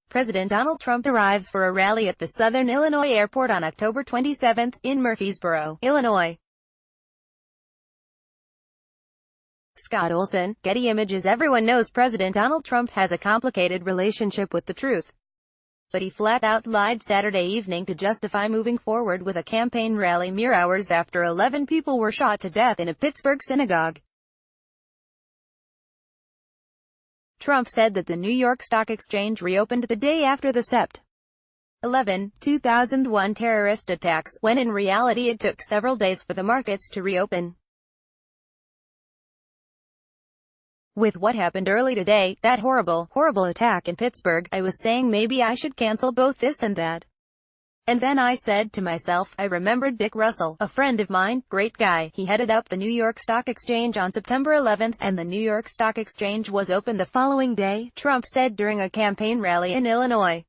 President Donald Trump arrives for a rally at the Southern Illinois Airport on October 27 in Murphysboro, Illinois. Scott Olson, Getty Images Everyone knows President Donald Trump has a complicated relationship with the truth. But he flat-out lied Saturday evening to justify moving forward with a campaign rally mere hours after 11 people were shot to death in a Pittsburgh synagogue. Trump said that the New York Stock Exchange reopened the day after the Sept. 11, 2001 terrorist attacks, when in reality it took several days for the markets to reopen. With what happened early today, that horrible attack in Pittsburgh, I was saying maybe I should cancel both this and that. And then I said to myself, I remembered Dick Russell, a friend of mine, great guy. He headed up the New York Stock Exchange on September 11th, and the New York Stock Exchange was open the following day, Trump said during a campaign rally in Illinois.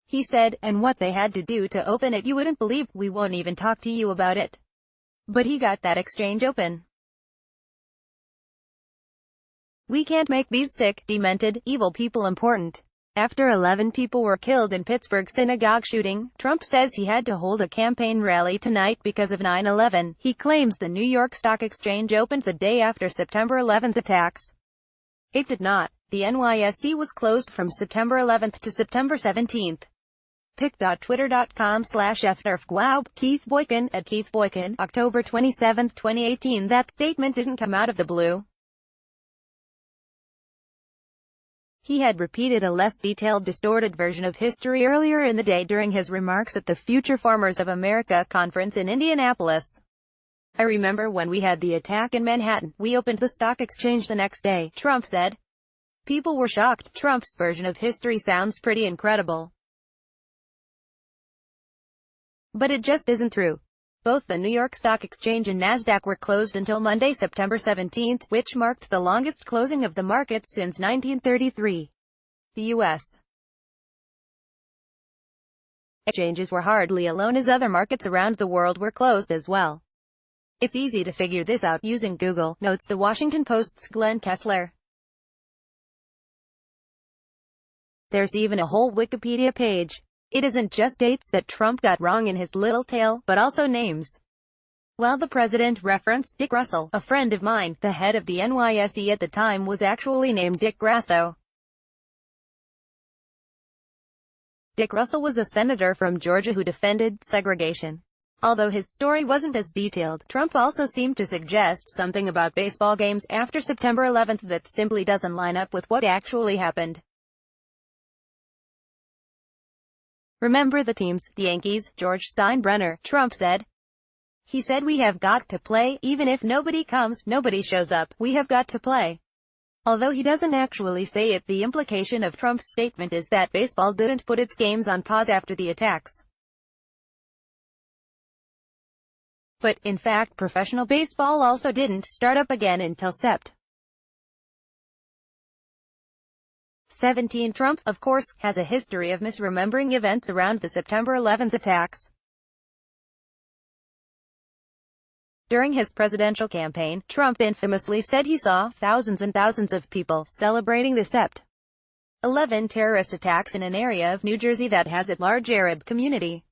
He said, and what they had to do to open it you wouldn't believe, we won't even talk to you about it. But he got that exchange open. We can't make these sick, demented, evil people important. After 11 people were killed in Pittsburgh synagogue shooting, Trump says he had to hold a campaign rally tonight because of 9/11. He claims the New York Stock Exchange opened the day after September 11th attacks. It did not. The NYSE was closed from September 11th to September 17th. pic.twitter.com/fnerfgwaub, Keith Boykin, at Keith Boykin, October 27, 2018. That statement didn't come out of the blue. He had repeated a less detailed, distorted version of history earlier in the day during his remarks at the Future Farmers of America conference in Indianapolis. I remember when we had the attack in Manhattan, we opened the stock exchange the next day, Trump said. People were shocked. Trump's version of history sounds pretty incredible. But it just isn't true. Both the New York Stock Exchange and NASDAQ were closed until Monday, September 17, which marked the longest closing of the markets since 1933. The U.S. exchanges were hardly alone as other markets around the world were closed as well. It's easy to figure this out using Google, notes the Washington Post's Glenn Kessler. There's even a whole Wikipedia page. It isn't just dates that Trump got wrong in his little tale, but also names. While the president referenced Dick Russell, a friend of mine, the head of the NYSE at the time was actually named Dick Grasso. Dick Russell was a senator from Georgia who defended segregation. Although his story wasn't as detailed, Trump also seemed to suggest something about baseball games after September 11th that simply doesn't line up with what actually happened. Remember the teams, the Yankees, George Steinbrenner, Trump said. He said we have got to play, even if nobody comes, nobody shows up, we have got to play. Although he doesn't actually say it, the implication of Trump's statement is that baseball didn't put its games on pause after the attacks. But, in fact, professional baseball also didn't start up again until Sept. 17. Trump, of course, has a history of misremembering events around the September 11th attacks. During his presidential campaign, Trump infamously said he saw thousands and thousands of people celebrating the Sept. 11 terrorist attacks in an area of New Jersey that has a large Arab community.